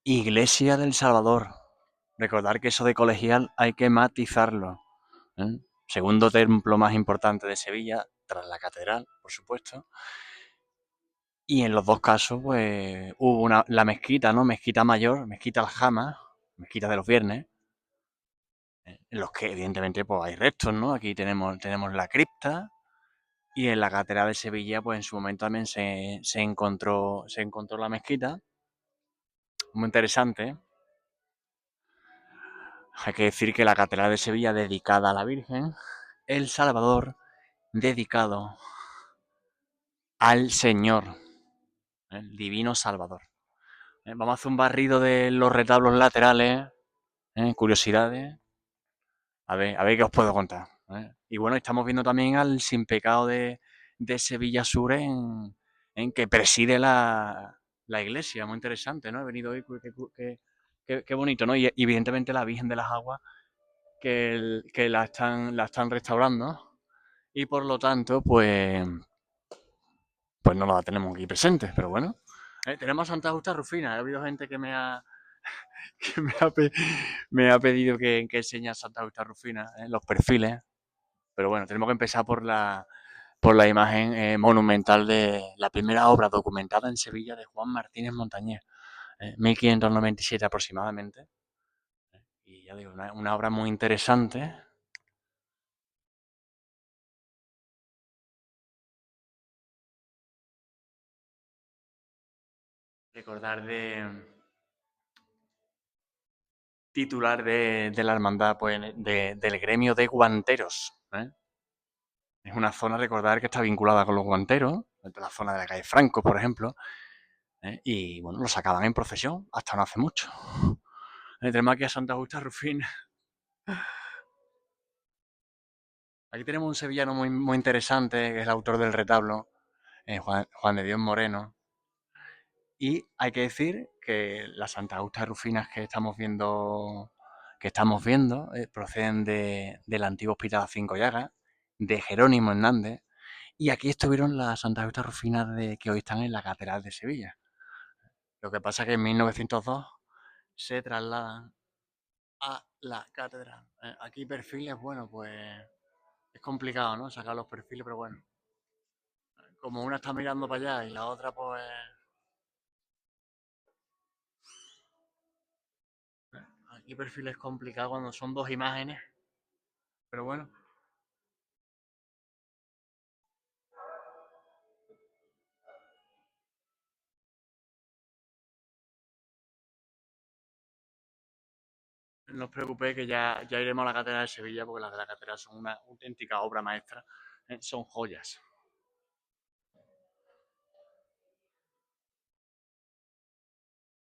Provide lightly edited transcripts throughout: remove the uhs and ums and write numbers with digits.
Iglesia del Salvador. Recordar que eso de colegial hay que matizarlo, ¿eh? Segundo templo más importante de Sevilla, tras la catedral, por supuesto. Y en los dos casos, pues, hubo la mezquita, ¿no? Mezquita mayor, mezquita Aljama, mezquita de los viernes, en los que evidentemente pues hay restos, ¿no? Aquí tenemos la cripta, y en la catedral de Sevilla, pues en su momento también se encontró la mezquita. Muy interesante. Hay que decir que la catedral de Sevilla dedicada a la Virgen, el Salvador dedicado al Señor, el Divino Salvador. Vamos a hacer un barrido de los retablos laterales, curiosidades. A ver qué os puedo contar. Y bueno, estamos viendo también al Sin Pecado de Sevilla Sur en que preside la iglesia. Muy interesante, ¿no? He venido hoy, qué bonito, ¿no? Y evidentemente la Virgen de las Aguas que la están restaurando y por lo tanto, pues no la tenemos aquí presente, pero bueno. Tenemos a Santa Justa Rufina. Ha habido gente que que me ha pedido que enseñe a Santa Justa Rufina, los perfiles, pero bueno, tenemos que empezar por la imagen monumental de la primera obra documentada en Sevilla de Juan Martínez Montañés, 1597 aproximadamente. Y ya digo, una obra muy interesante. Recordar titular de la hermandad, pues, del gremio de guanteros. Es una zona, recordar, que está vinculada con los guanteros, de la zona de la calle Franco, por ejemplo, y bueno, lo sacaban en procesión hasta no hace mucho. Tenemos aquí a Santa Justa Rufina. Aquí tenemos un sevillano muy, muy interesante, que es el autor del retablo, Juan de Dios Moreno. Y hay que decir que las Santa Justa Rufinas que estamos viendo proceden del antiguo Hospital a Cinco Llagas, de Jerónimo Hernández, y aquí estuvieron las Santa Justa Rufinas que hoy están en la Catedral de Sevilla. Lo que pasa es que en 1902 se trasladan a la catedral. Aquí perfiles, bueno, pues es complicado, ¿no? Sacar los perfiles, pero bueno. Como una está mirando para allá y la otra, pues. Aquí perfiles es complicado cuando son dos imágenes, pero bueno. No os preocupéis que ya iremos a la Catedral de Sevilla porque las de la Catedral son una auténtica obra maestra. Son joyas.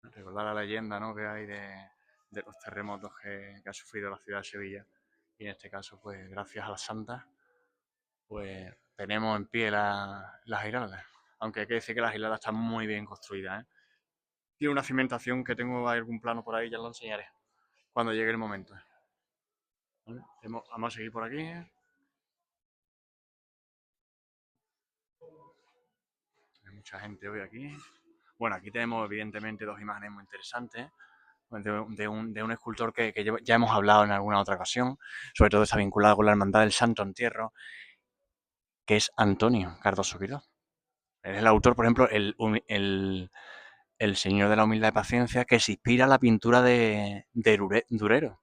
Recordar la leyenda, ¿no?, que hay de los terremotos que ha sufrido la ciudad de Sevilla. Y en este caso, pues gracias a las santas, pues tenemos en pie las Giraldas. Aunque hay que decir que las Giraldas están muy bien construidas, ¿eh? Tiene una cimentación que tengo algún plano por ahí, ya lo enseñaré cuando llegue el momento. ¿Vale? Vamos a seguir por aquí. Hay mucha gente hoy aquí. Bueno, aquí tenemos evidentemente dos imágenes muy interesantes de un escultor que ya hemos hablado en alguna otra ocasión, sobre todo está vinculado con la Hermandad del Santo Entierro, que es Antonio Cardoso Quirós. Es el autor, por ejemplo, el Señor de la Humildad y Paciencia, que se inspira en la pintura de Durero.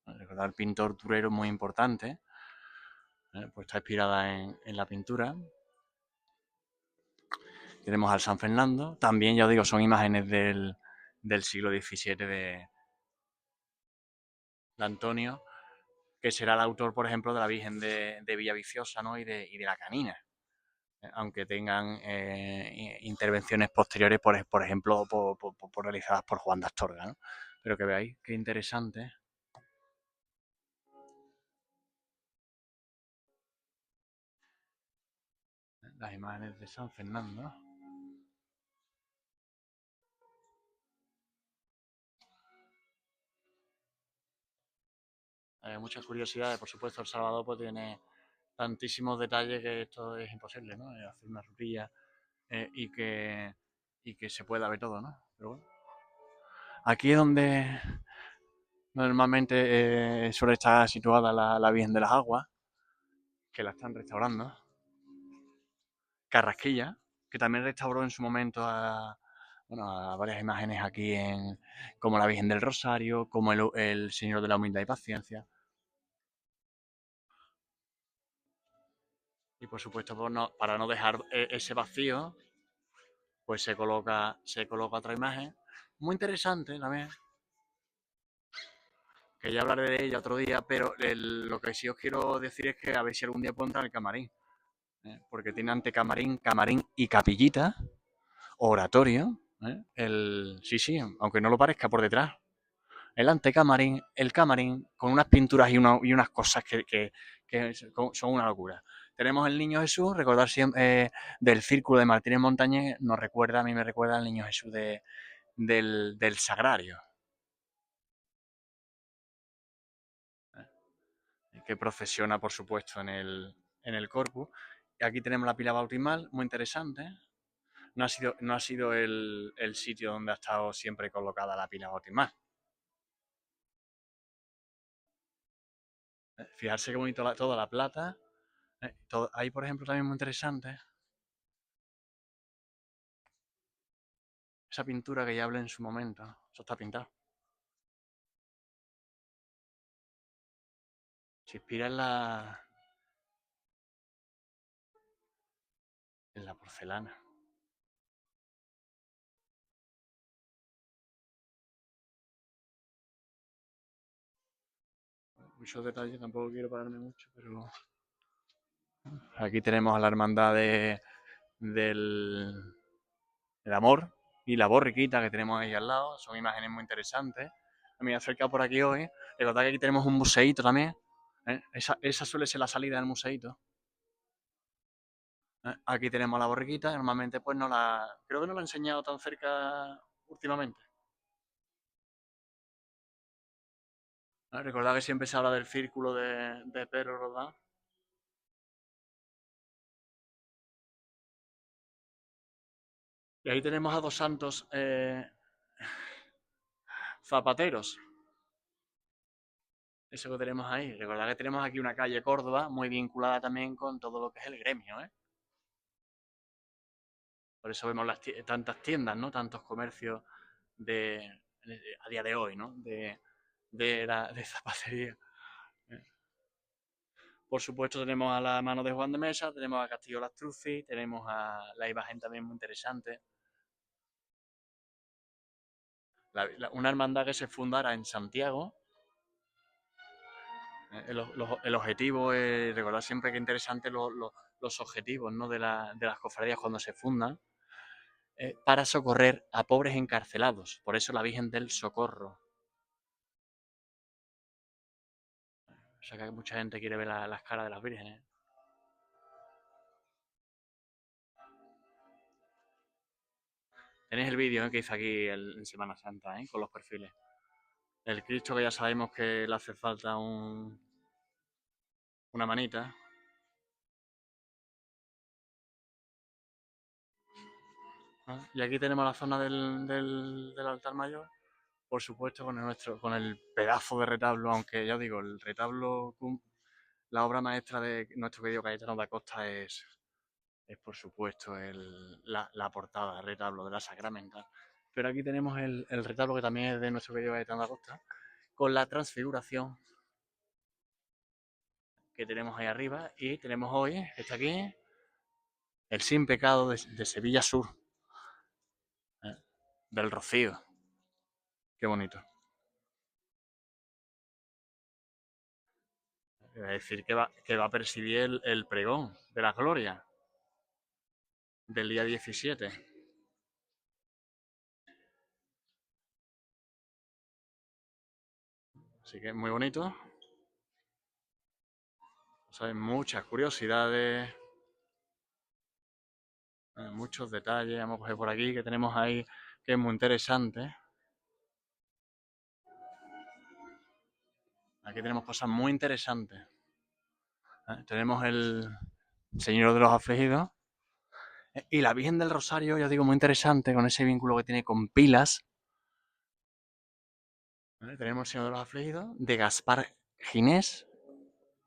El pintor Durero muy importante, pues está inspirada en la pintura. Tenemos al San Fernando. También, ya os digo, son imágenes del siglo XVII de Antonio, que será el autor, por ejemplo, de la Virgen de Villaviciosa, ¿no?, y de la Canina. Aunque tengan intervenciones posteriores, por ejemplo, realizadas por Juan de Astorga, ¿no? Pero que veáis qué interesante las imágenes de San Fernando. Hay muchas curiosidades, por supuesto. El Salvador pues tiene tantísimos detalles que esto es imposible, ¿no? Hacer una rutilla y que se pueda ver todo, ¿no? Pero bueno. Aquí es donde normalmente suele estar situada la Virgen de las Aguas, que la están restaurando. Carrasquilla, que también restauró en su momento bueno, a varias imágenes aquí, como la Virgen del Rosario, como el Señor de la Humildad y Paciencia. Y por supuesto, pues para no dejar ese vacío, pues se coloca otra imagen. Muy interesante también, que ya hablaré de ella otro día, pero lo que sí os quiero decir es que a ver si algún día puedo entrar al camarín. Porque tiene antecamarín, camarín y capillita, oratorio. Sí, sí, aunque no lo parezca por detrás. El antecamarín, el camarín, con unas pinturas y unas cosas que son una locura. Tenemos el Niño Jesús, recordar siempre del Círculo de Martínez Montañés, a mí me recuerda al Niño Jesús del Sagrario, que procesiona, por supuesto, en el Corpus. Y aquí tenemos la pila bautismal, muy interesante. No ha sido el sitio donde ha estado siempre colocada la pila bautismal. Fijarse qué bonito toda la plata. Ahí, por ejemplo, también muy interesante esa pintura que ya hablé en su momento. Eso está pintado. Se inspira en la porcelana. Muchos detalles, tampoco quiero pararme mucho, pero aquí tenemos a la hermandad del amor y la borriquita que tenemos ahí al lado. Son imágenes muy interesantes. Me he acercado por aquí hoy. Recordad que aquí tenemos un museíto también. Esa suele ser la salida del museíto. Aquí tenemos la borriquita. Normalmente pues creo que no la he enseñado tan cerca últimamente. Recordad que siempre se habla del círculo de Pedro Rodán. Y ahí tenemos a dos santos zapateros. Eso que tenemos ahí. Recordad que tenemos aquí una calle Córdoba muy vinculada también con todo lo que es el gremio. Por eso vemos tantas tiendas, ¿no? Tantos comercios a día de hoy, ¿no? De zapatería. Por supuesto tenemos a la mano de Juan de Mesa, tenemos a Castillo Lastruzzi, tenemos a la imagen también muy interesante. Una hermandad que se fundara en Santiago. El objetivo es recordar siempre que es interesante los objetivos, ¿no? de las cofradías cuando se fundan, para socorrer a pobres encarcelados. Por eso la Virgen del Socorro. O sea que mucha gente quiere ver las caras de las vírgenes. Tenéis el vídeo que hice aquí en Semana Santa, con los perfiles. El Cristo que ya sabemos que le hace falta una manita. Y aquí tenemos la zona del altar mayor, por supuesto con el pedazo de retablo, aunque ya digo, el retablo, la obra maestra de nuestro querido Cayetano da Costa es por supuesto la portada, el retablo de la Sacramental. Pero aquí tenemos el retablo que también es de nuestro querido Cayetano da Costa, con la transfiguración que tenemos ahí arriba, y tenemos hoy, está aquí, el sin pecado de Sevilla Sur, ¿eh? Del Rocío. Qué bonito. Es decir, que va a presidir el pregón de la gloria del día 17. Así que muy bonito. O sea, hay muchas curiosidades, muchos detalles. Vamos a coger por aquí que tenemos ahí, que es muy interesante. Aquí tenemos cosas muy interesantes. Tenemos el Señor de los Afligidos y la Virgen del Rosario, ya digo, muy interesante, con ese vínculo que tiene con Pilas. ¿Vale? Tenemos el Señor de los Afligidos, de Gaspar Ginés.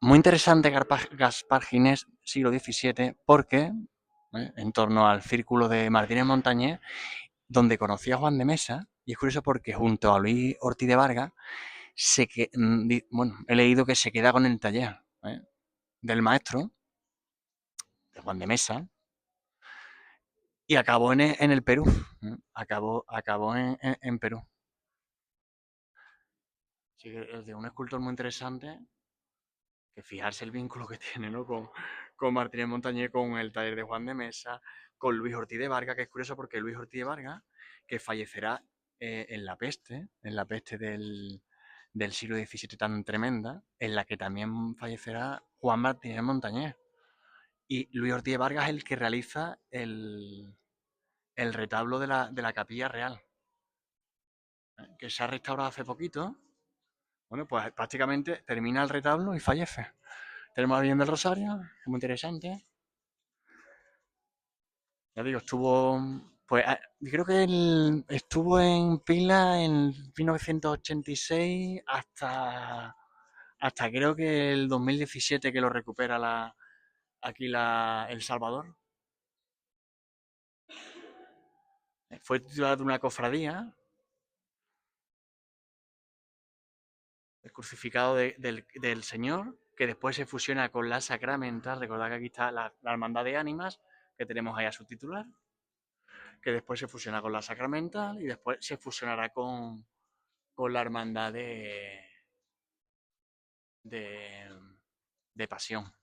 Muy interesante Gaspar Ginés, siglo XVII, porque en torno al círculo de Martínez Montañés, donde conoció a Juan de Mesa, y es curioso porque junto a Luis Ortiz de Vargas, bueno, he leído que se queda con el taller del maestro, de Juan de Mesa, y acabó en el Perú. Acabó en Perú. Así que es de un escultor muy interesante, que fijarse el vínculo que tiene, ¿no? Con Martínez Montañés, con el taller de Juan de Mesa, con Luis Ortiz de Vargas, que es curioso porque Luis Ortiz de Vargas, que fallecerá en la peste del siglo XVII tan tremenda, en la que también fallecerá Juan Martínez Montañés. Y Luis Ortiz de Vargas es el que realiza el retablo de la Capilla Real, que se ha restaurado hace poquito. Bueno, pues prácticamente termina el retablo y fallece. Tenemos la Virgen del Rosario, es muy interesante. Ya digo, estuvo, pues creo que él estuvo en pila en 1986 hasta creo que el 2017 que lo recupera aquí El Salvador. Fue titular de una cofradía, el crucificado del Señor, que después se fusiona con la sacramental. Recordad que aquí está la Hermandad de Ánimas, que tenemos ahí a su titular, que después se fusiona con la sacramental y después se fusionará con la Hermandad de, de Pasión.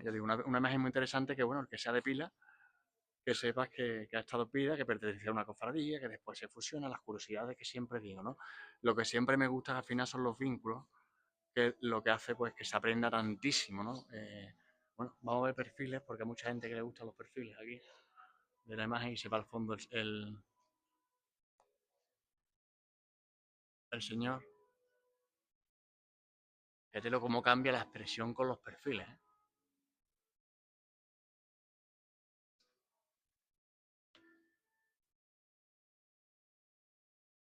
Yo digo, una imagen muy interesante que, bueno, el que sea de pila, que sepas que ha estado pila, que pertenecía a una cofradía, que después se fusiona, las curiosidades que siempre digo, ¿no? Lo que siempre me gusta al final son los vínculos, que lo que hace pues que se aprenda tantísimo, ¿no? Bueno, vamos a ver perfiles, porque hay mucha gente que le gustan los perfiles aquí de la imagen y se va al fondo el señor. Fíjate cómo cambia la expresión con los perfiles, ¿eh?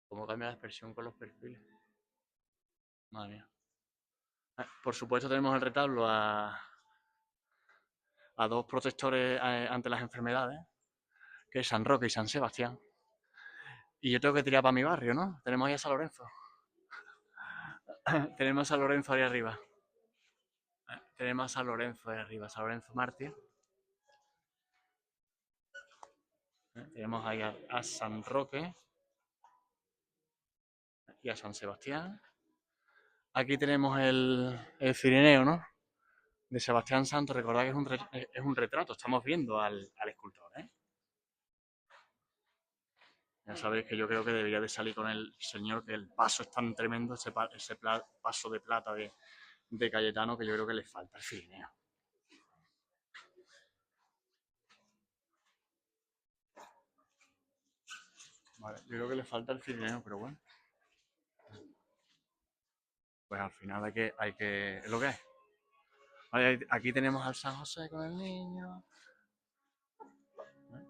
Cómo cambia la expresión con los perfiles. Madre mía. Por supuesto tenemos el retablo a dos protectores ante las enfermedades, que es San Roque y San Sebastián. Y yo tengo que tirar para mi barrio, ¿no? Tenemos ahí a San Lorenzo. Tenemos a San Lorenzo ahí arriba. Tenemos a San Lorenzo ahí arriba, San Lorenzo Mártir. Tenemos ahí a San Roque y a San Sebastián. Aquí tenemos el Cirineo, ¿no? De Sebastián Santos. Recordad que es un retrato. Estamos viendo al escultor, ¿eh? Ya sabéis que yo creo que debería de salir con el señor, que el paso es tan tremendo, ese paso de plata de Cayetano, que yo creo que le falta el Cirineo. Vale, yo creo que le falta el Cirineo, pero bueno. Pues al final es lo que es. Vale, aquí tenemos al San José con el niño. ¿Eh?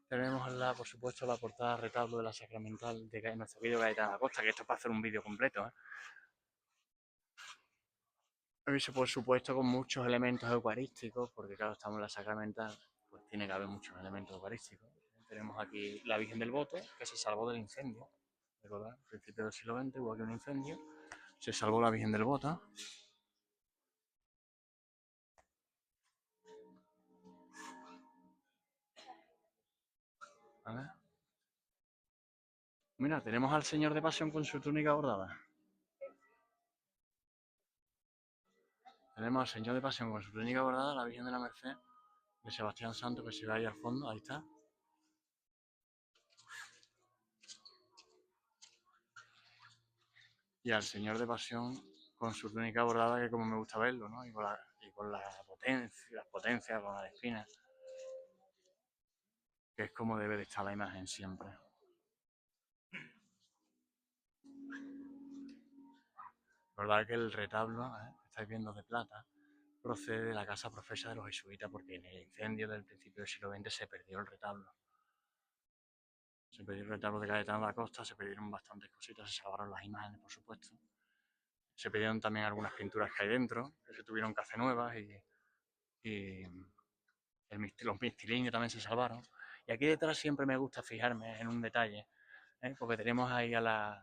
Tenemos por supuesto, la portada retablo de la Sacramental de nuestro vídeo Cayetano Acosta, que esto es para hacer un vídeo completo, ¿eh? Eso, por supuesto, con muchos elementos eucarísticos, porque claro, estamos en la Sacramental, pues tiene que haber muchos elementos eucarísticos. Tenemos aquí la Virgen del Bote, que se salvó del incendio, ¿verdad? Al principio del siglo XX hubo aquí un incendio, se salvó la Virgen del Bote. ¿Vale? Mira, tenemos al Señor de Pasión con su túnica bordada. Tenemos al Señor de Pasión con su túnica bordada, la Virgen de la Merced, de Sebastián Santo, que se ve ahí al fondo, ahí está. Y al Señor de Pasión con su túnica bordada, que como me gusta verlo, ¿no? Y con la potencia, las potencias, con las espinas, que es como debe de estar la imagen siempre. Verdad que el retablo, que estáis viendo de plata, procede de la casa profesa de los jesuitas, porque en el incendio del principio del siglo XX se perdió el retablo. Se pidió el retablo de Cayetano da Costa, se pidieron bastantes cositas, se salvaron las imágenes, por supuesto. Se pidieron también algunas pinturas que hay dentro, que se tuvieron que hacer nuevas y los mistilineos también se salvaron. Y aquí detrás siempre me gusta fijarme en un detalle, porque tenemos ahí a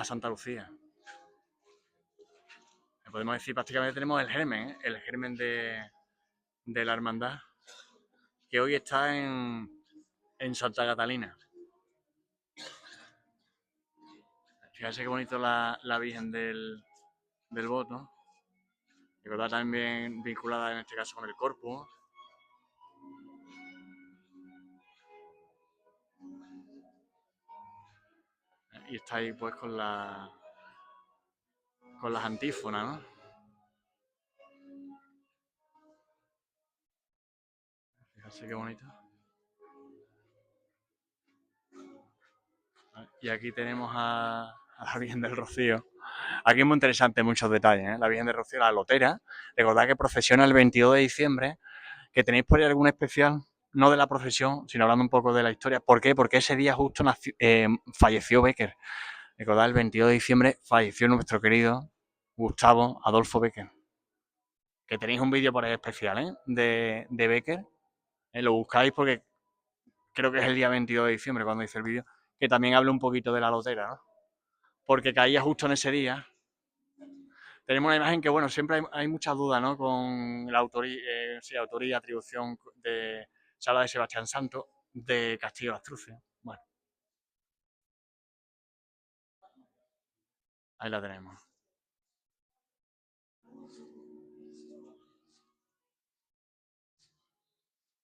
Santa Lucía. Podemos decir, prácticamente tenemos el germen de la hermandad, que hoy está en Santa Catalina. Fíjense qué bonito la Virgen del Voto, que está también vinculada en este caso con el Corpus. Y está ahí pues con las antífonas, ¿no? Fíjense qué bonito. Y aquí tenemos a la Virgen del Rocío. Aquí es muy interesante muchos detalles, ¿eh? La Virgen del Rocío, la lotera. Recordad que procesiona el 22 de diciembre, que tenéis por ahí algún especial, no de la procesión, sino hablando un poco de la historia. ¿Por qué? Porque ese día justo falleció Bécquer. Recordad, el 22 de diciembre falleció nuestro querido Gustavo Adolfo Bécquer. Que tenéis un vídeo por ahí especial, ¿eh? De Bécquer. Lo buscáis porque creo que es el día 22 de diciembre cuando hice el vídeo, que también habla un poquito de la lotera, ¿no? Porque caía justo en ese día. Tenemos una imagen que, bueno, siempre hay muchas dudas, ¿no? Con la autoría y atribución de Sala de Sebastián Santo de Castillo de Astruce. Bueno, ahí la tenemos.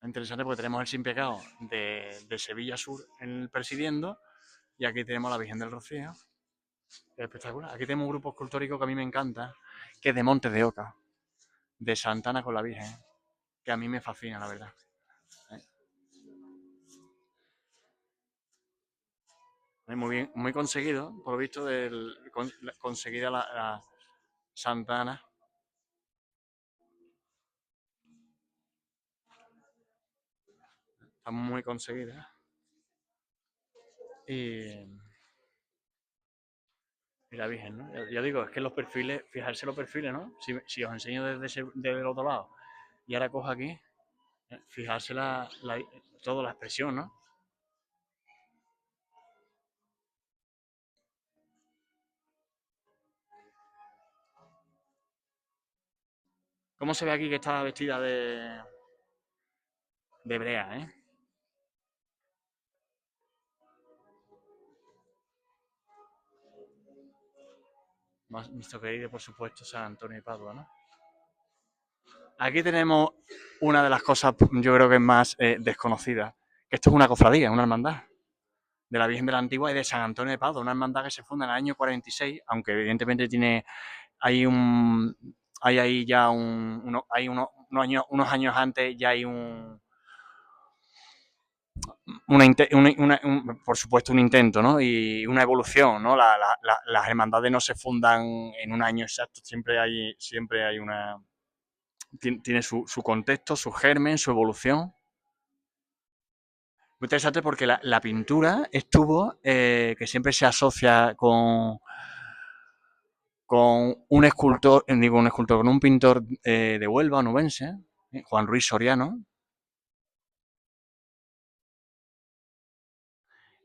Es interesante porque tenemos el Sin Pecado de Sevilla Sur presidiendo y aquí tenemos a la Virgen del Rocío. Es espectacular. Aquí tenemos un grupo escultórico que a mí me encanta, que es de Montes de Oca, de Santana con la Virgen, que a mí me fascina, la verdad. Muy bien, muy conseguido, por lo visto, conseguida la Santana. Está muy conseguida. Y la Virgen, ¿no? Ya digo, es que los perfiles, fijarse los perfiles, ¿no? Si os enseño desde el otro lado y ahora cojo aquí, fijarse toda la expresión, ¿no? ¿Cómo se ve aquí que está vestida de brea, eh? Más visto querido, por supuesto, San Antonio de Padua, ¿no? Aquí tenemos una de las cosas, yo creo que es más desconocida, que esto es una cofradía, una hermandad de la Virgen de la Antigua y de San Antonio de Padua, una hermandad que se funda en el año 46, aunque evidentemente hay ahí ya hay unos años antes ya hay por supuesto un intento, ¿no? Y una evolución, ¿no? Las hermandades no se fundan en un año exacto, siempre hay tiene su contexto, su germen, su evolución. Muy interesante porque la pintura estuvo, que siempre se asocia con con un pintor de Huelva, onubense, Juan Ruiz Soriano,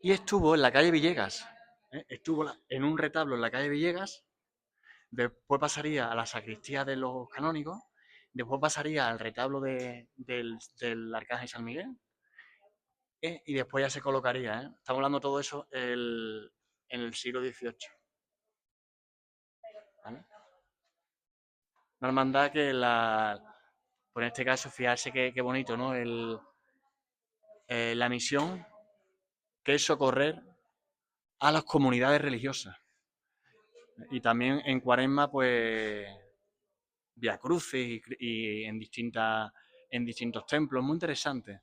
y estuvo en la calle Villegas. Estuvo en un retablo en la calle Villegas, después pasaría a la sacristía de los canónigos, después pasaría al retablo del Arcángel San Miguel, y después ya se colocaría. Estamos hablando de todo eso en el siglo XVIII. ¿Vale? Una hermandad que pues en este caso, fijarse qué bonito, ¿no? La misión que es socorrer a las comunidades religiosas. Y también en Cuaresma, pues, vía cruces y en distintos templos, muy interesante.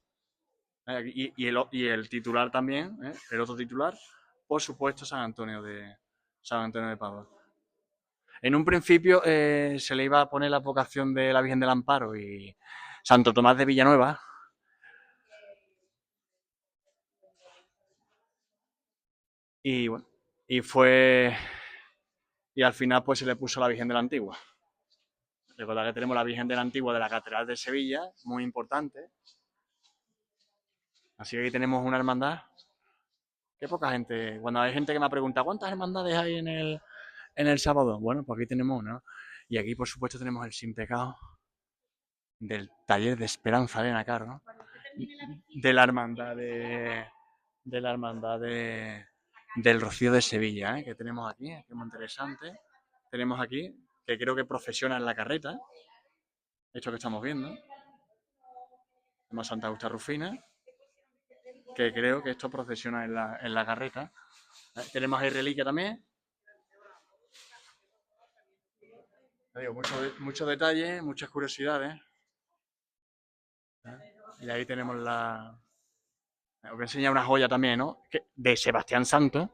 Y el titular también, el otro titular, por supuesto, San Antonio de Padua. En un principio se le iba a poner la vocación de la Virgen del Amparo y Santo Tomás de Villanueva. Y bueno, y fue. Y al final, pues se le puso la Virgen de la Antigua. Recordad que tenemos la Virgen de la Antigua de la Catedral de Sevilla, muy importante. Así que aquí tenemos una hermandad. Qué poca gente. Cuando hay gente que me ha preguntado, ¿cuántas hermandades hay en el sábado? Bueno, pues aquí tenemos una. Y aquí, por supuesto, tenemos el Sin Pecado del taller de Esperanza Elena Caro, de la hermandad del Rocío de Sevilla, que tenemos aquí, que es muy interesante. Tenemos aquí, que creo que procesiona en la carreta, esto que estamos viendo. Tenemos Santa Augusta Rufina, que creo que esto procesiona en la carreta. Tenemos ahí reliquia también. Digo, muchos detalles, muchas curiosidades. Y ahí tenemos la. Os voy a enseñar una joya también, ¿no? De Sebastián Santos,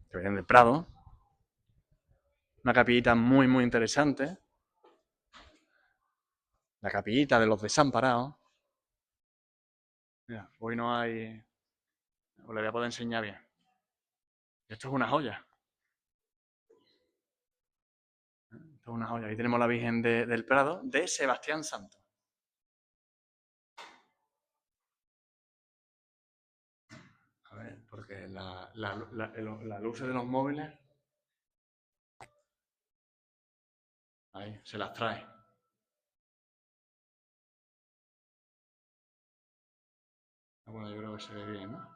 que viene del Prado. Una capillita muy, muy interesante. La capillita de los desamparados. Mira, hoy no hay. Os la voy a poder enseñar bien. Esto es una joya. Esto es una joya. Ahí tenemos la Virgen del Prado de Sebastián Santos. A ver, porque las luces de los móviles. Ahí, se las trae. Bueno, yo creo que se ve bien, ¿no?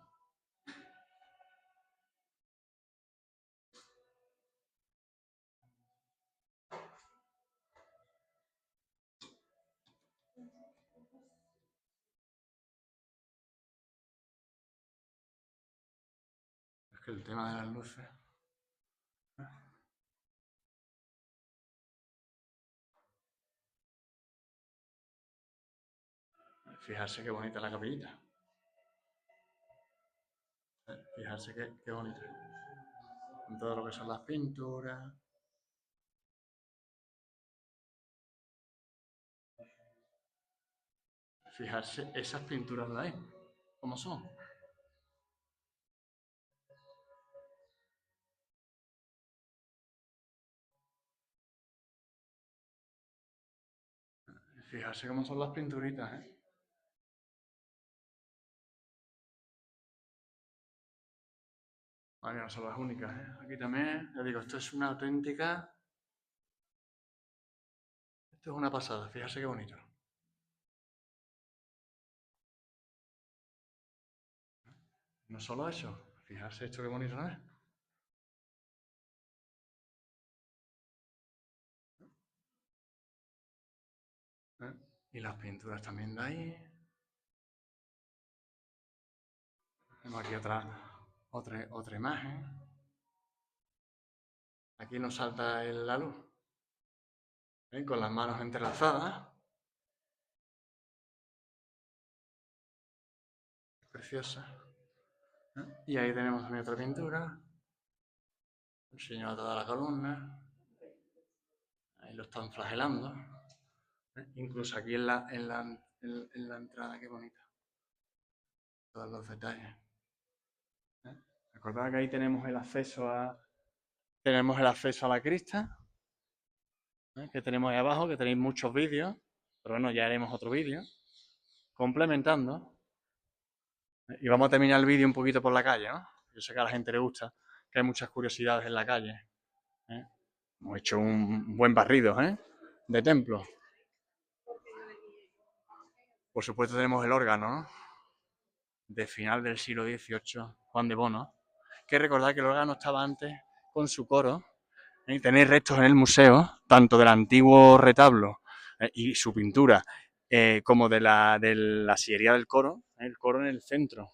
Es que el tema de las luces. Fijarse qué bonita la capillita. Fijarse qué bonita. Con todo lo que son las pinturas. Fijarse esas pinturas de ahí. ¿Cómo son? Fijarse cómo son las pinturitas, ¿eh? Vale, no son las únicas, ¿eh? Aquí también, ya digo, esto es una auténtica. Esto es una pasada, fijarse qué bonito. No solo eso, fijarse esto qué bonito, ¿no es? ¿Eh? Y las pinturas también de ahí. Tenemos aquí otra imagen. Aquí nos salta la luz. Con las manos entrelazadas. Preciosa. Y ahí tenemos también otra pintura. El señor toda la columna. Ahí lo están flagelando. Incluso aquí en la entrada, qué bonita. Todos los detalles. Recordad que ahí tenemos el acceso a la crista, que tenemos ahí abajo, que tenéis muchos vídeos, pero bueno, ya haremos otro vídeo, complementando. Y vamos a terminar el vídeo un poquito por la calle, ¿no? Yo sé que a la gente le gusta, que hay muchas curiosidades en la calle. ¿eh? Hemos hecho un buen barrido, de templo. Por supuesto tenemos el órgano, ¿no? De final del siglo XVIII, Juan de Bono, que recordad que el órgano estaba antes con su coro. Tenéis restos en el museo, tanto del antiguo retablo y su pintura, como de la sillería del coro, el coro en el centro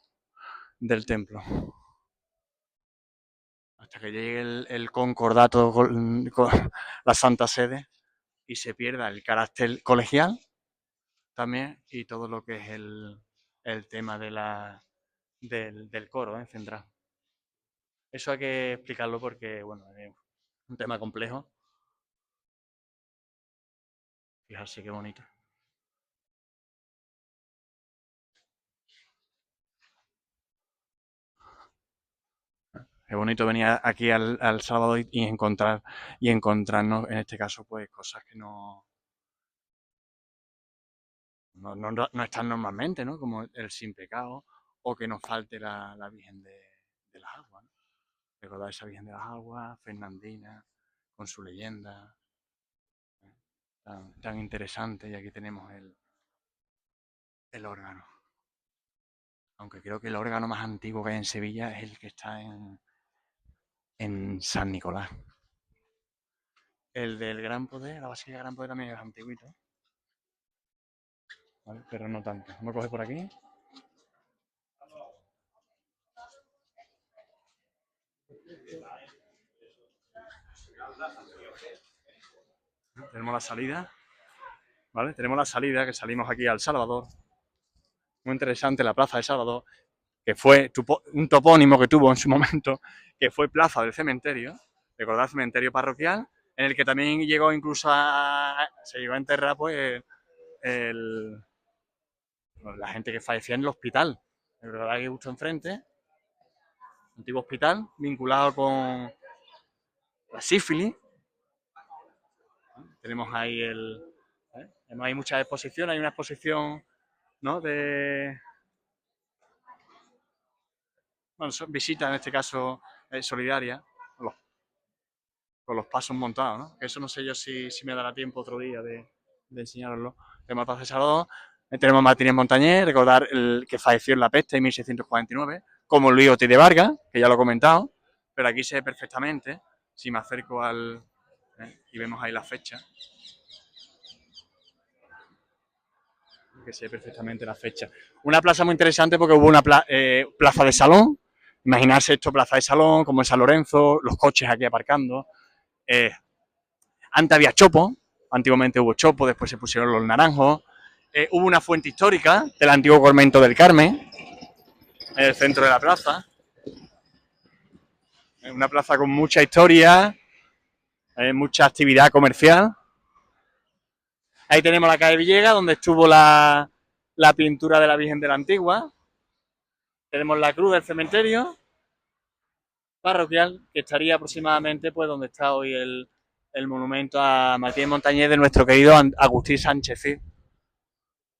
del templo. Hasta que llegue el concordato con la Santa Sede y se pierda el carácter colegial también y todo lo que es el tema del coro central. Eso hay que explicarlo porque, bueno, es un tema complejo. Fijarse qué bonito. Qué bonito venir aquí al Salvador y encontrarnos, en este caso, pues cosas que no están normalmente, ¿no? Como el Sin Pecado o que nos falte la Virgen de las Aguas, ¿no? Recordar esa Virgen de las Aguas, Fernandina, con su leyenda, ¿eh? Tan interesante. Y aquí tenemos el órgano. Aunque creo que el órgano más antiguo que hay en Sevilla es el que está en San Nicolás. El del Gran Poder, la Basílica del Gran Poder también es antiguito, ¿vale? Pero no tanto. Vamos a coger por aquí. Tenemos la salida, ¿vale? Tenemos la salida, que salimos aquí al Salvador. Muy interesante la Plaza de Salvador, que fue un topónimo que tuvo en su momento, que fue Plaza del Cementerio, recordad, cementerio parroquial, en el que también llegó incluso se llegó a enterrar pues el, la gente que fallecía en el hospital. Recordad que justo enfrente, antiguo hospital, vinculado con la sífilis. Tenemos ahí hay muchas exposiciones, hay una exposición, ¿no? Bueno, son visitas en este caso solidarias, los, con los pasos montados, ¿no? Eso no sé yo si me dará tiempo otro día de enseñaroslo. Tenemos Plaza de Salvador, tenemos a Martínez Montañés, recordar el que falleció en la peste en 1649, como Luis Ortiz de Vargas, que ya lo he comentado, pero aquí se ve perfectamente, si me acerco y vemos ahí la fecha, que se ve perfectamente la fecha. Una plaza muy interesante porque hubo una plaza de salón, imaginarse esto, plaza de salón, como en San Lorenzo, los coches aquí aparcando. Antes había chopo, antiguamente hubo chopo, después se pusieron los naranjos. Hubo una fuente histórica del antiguo convento del Carmen, en el centro de la plaza. Una plaza con mucha historia, mucha actividad comercial. Ahí tenemos la calle Villegas, donde estuvo la pintura de la Virgen de la Antigua. Tenemos la cruz del cementerio parroquial, que estaría aproximadamente pues donde está hoy el monumento a Martínez Montañés de nuestro querido Agustín Sánchez Cid.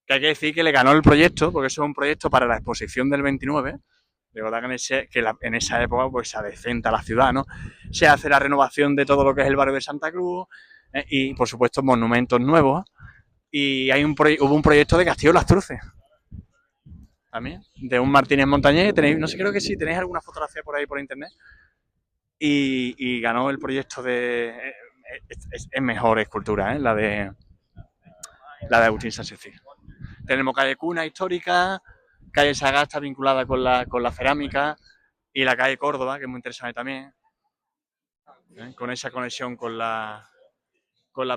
Que hay que decir que le ganó el proyecto, porque eso es un proyecto para la exposición del 29. De verdad que en esa época pues se adecenta la ciudad, ¿no? Se hace la renovación de todo lo que es el barrio de Santa Cruz y, por supuesto, monumentos nuevos. Y hubo un proyecto de Castillo Las Truces, también, de un Martínez Montañés. No sé, creo que sí, tenéis alguna fotografía por ahí por internet. Y ganó el proyecto de... es mejor escultura, la de Agustín Sánchez Cid. Tenemos calle Cuna histórica, calle Sagasta vinculada con la cerámica y la calle Córdoba, que es muy interesante también, con esa conexión con la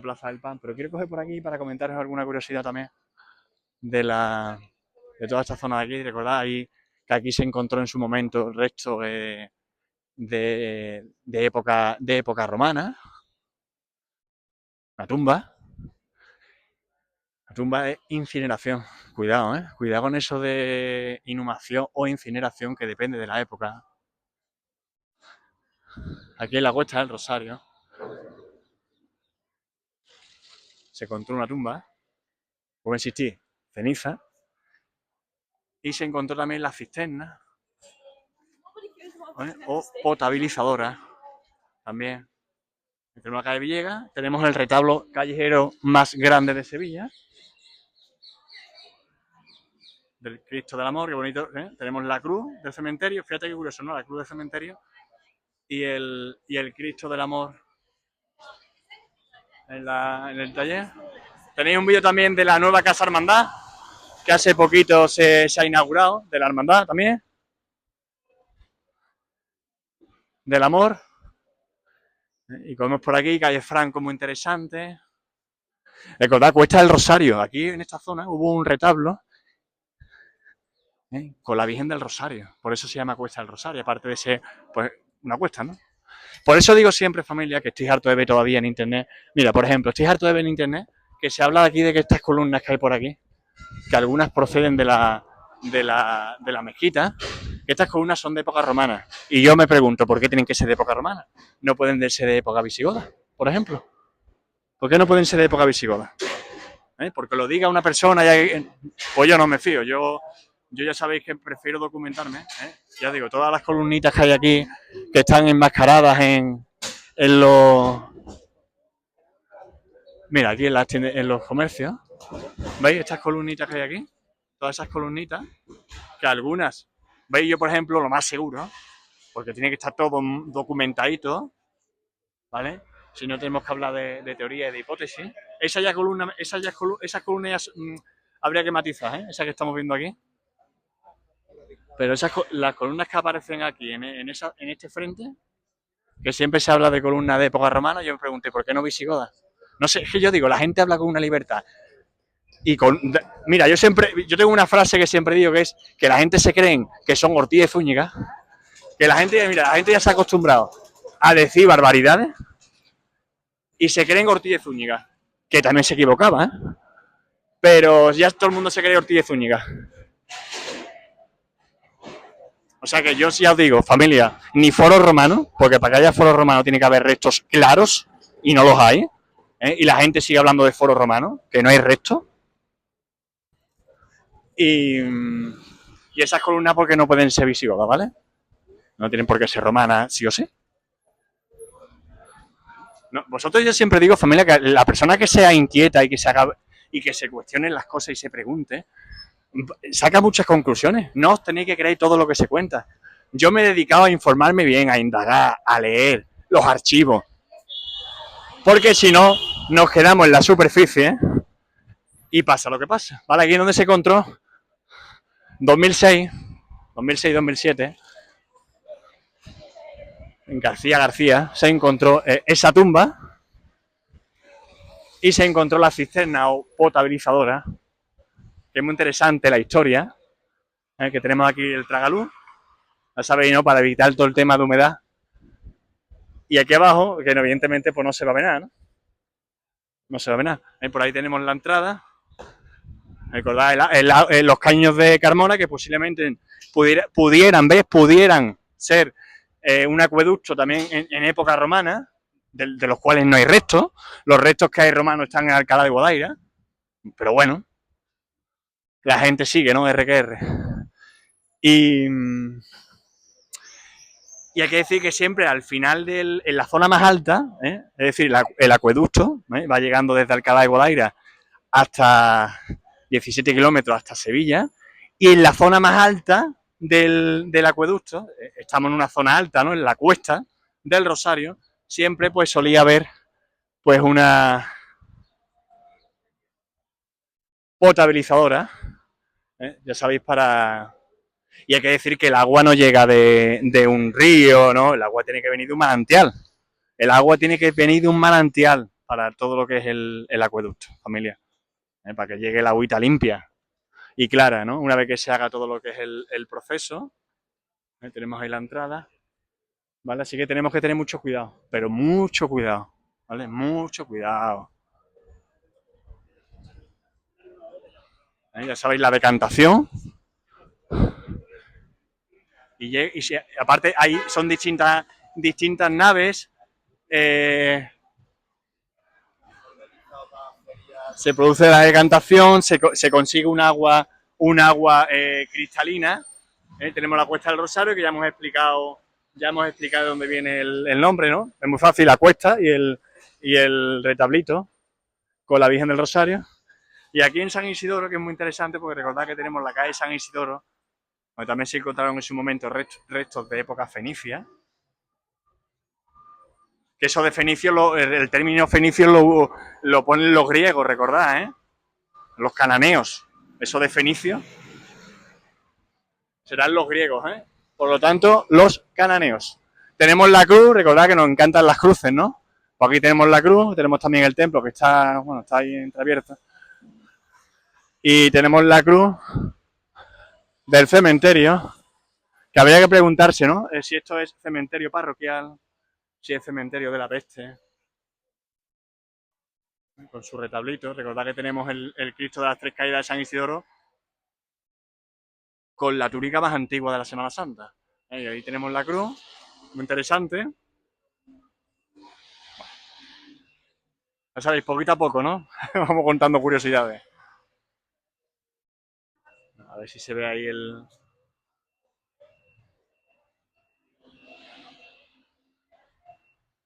Plaza del Pan. Pero quiero coger por aquí para comentaros alguna curiosidad también de toda esta zona de aquí. Recordad ahí que aquí se encontró en su momento el resto de época romana, la tumba. La tumba es incineración. Cuidado, ¿eh? Cuidado con eso de inhumación o incineración, que depende de la época. Aquí en la Cuesta del Rosario se encontró una tumba, puede existir ceniza, y se encontró también la cisterna, ¿vale? O potabilizadora también. Tenemos la calle Villegas, tenemos el retablo callejero más grande de Sevilla, del Cristo del Amor, qué bonito, ¿eh? Tenemos la cruz del cementerio, fíjate qué curioso, ¿no? La cruz del cementerio y el Cristo del Amor en el taller. Tenéis un vídeo también de la nueva Casa Hermandad, que hace poquito se ha inaugurado, de la Hermandad también, del Amor. Y comemos por aquí, calle Franco, muy interesante. Recordad, Cuesta del Rosario. Aquí en esta zona hubo un retablo con la Virgen del Rosario. Por eso se llama Cuesta del Rosario, aparte de ser pues una cuesta, ¿no? Por eso digo siempre, familia, que estoy harto de ver todavía en internet. Mira, por ejemplo, estoy harto de ver en internet que se habla aquí de que estas columnas que hay por aquí, que algunas proceden de la mezquita, que estas columnas son de época romana. Y yo me pregunto, ¿por qué tienen que ser de época romana? ¿No pueden ser de época visigoda, por ejemplo? ¿Por qué no pueden ser de época visigoda? Porque lo diga una persona, pues yo no me fío. Yo ya sabéis que prefiero documentarme. Ya digo, todas las columnitas que hay aquí, que están enmascaradas en los... Mira, aquí en los comercios, ¿veis estas columnitas que hay aquí? Todas esas columnitas, que algunas, ¿veis? Yo, por ejemplo, lo más seguro, porque tiene que estar todo documentadito, ¿vale? Si no tenemos que hablar de teoría y de hipótesis. Esas columnas habría que matizar, esas que estamos viendo aquí. Pero las columnas que aparecen aquí en este frente, que siempre se habla de columnas de época romana, yo me pregunté, ¿por qué no visigodas? No sé, es que yo digo, la gente habla con una libertad. Mira, yo tengo una frase que siempre digo, que es que la gente se creen que son Ortiz de Zúñiga, que la gente ya se ha acostumbrado a decir barbaridades y se creen Ortiz de Zúñiga, que también se equivocaba, ¿eh? Pero ya todo el mundo se cree Ortiz de Zúñiga. O sea que yo sí os digo, familia, ni foro romano, porque para que haya foro romano tiene que haber restos claros y no los hay, y la gente sigue hablando de foro romano, que no hay restos. Y esas columnas porque no pueden ser visigodas, ¿vale? No tienen por qué ser romanas, sí o sí. No, vosotros yo siempre digo, familia, que la persona que sea inquieta y que se cuestione las cosas y se pregunte, saca muchas conclusiones. No os tenéis que creer todo lo que se cuenta. Yo me he dedicado a informarme bien, a indagar, a leer los archivos. Porque si no, nos quedamos en la superficie y pasa lo que pasa. ¿Vale? Aquí es donde se encontró 2006, 2007, en García, se encontró esa tumba y se encontró la cisterna o potabilizadora, que es muy interesante la historia, que tenemos aquí el tragaluz, ya sabéis, ¿no? Para evitar todo el tema de humedad. Y aquí abajo, que evidentemente pues no se va a ver nada, ¿no? No se va a ver nada. Por ahí tenemos la entrada. Recordad los caños de Carmona, que posiblemente pudieran ser un acueducto también en época romana, de los cuales no hay restos. Los restos que hay romanos están en Alcalá de Guadaira, pero bueno, la gente sigue, ¿no? RQR. Y hay que decir que siempre al final, en la zona más alta, es decir, el acueducto, va llegando desde Alcalá de Guadaira hasta 17 kilómetros hasta Sevilla, y en la zona más alta del acueducto, estamos en una zona alta, ¿no? En la cuesta del Rosario, siempre pues solía haber pues una potabilizadora, ya sabéis, y hay que decir que el agua no llega de un río, ¿no? El agua tiene que venir de un manantial. El agua tiene que venir de un manantial para todo lo que es el acueducto, familia. Para que llegue la agüita limpia y clara, ¿no? Una vez que se haga todo lo que es el proceso, tenemos ahí la entrada, ¿vale? Así que tenemos que tener mucho cuidado, pero mucho cuidado, ¿vale? Mucho cuidado. Ya sabéis, la decantación. Aparte, ahí son distintas naves. Se produce la decantación, se consigue un agua cristalina. Tenemos la cuesta del Rosario, que ya hemos explicado de dónde viene el nombre, ¿no? Es muy fácil, la cuesta y el retablito con la Virgen del Rosario. Y aquí en San Isidoro, que es muy interesante, porque recordad que tenemos la calle San Isidoro, donde también se encontraron en su momento restos de época fenicia. Que eso de fenicio, el término fenicio lo ponen los griegos, recordad, ¿eh? Los cananeos. Eso de fenicio serán los griegos, ¿eh? Por lo tanto, los cananeos. Tenemos la cruz, recordad que nos encantan las cruces, ¿no? Pues aquí tenemos la cruz, tenemos también el templo que está ahí entreabierto. Y tenemos la cruz del cementerio, que habría que preguntarse, ¿no? Si esto es cementerio parroquial, si es cementerio de la peste. Con su retablito. Recordad que tenemos el Cristo de las Tres Caídas de San Isidoro, con la túnica más antigua de la Semana Santa. Y ahí tenemos la cruz, muy interesante. Ya sabéis, poquito a poco, ¿no? Vamos contando curiosidades. A ver si se ve ahí el,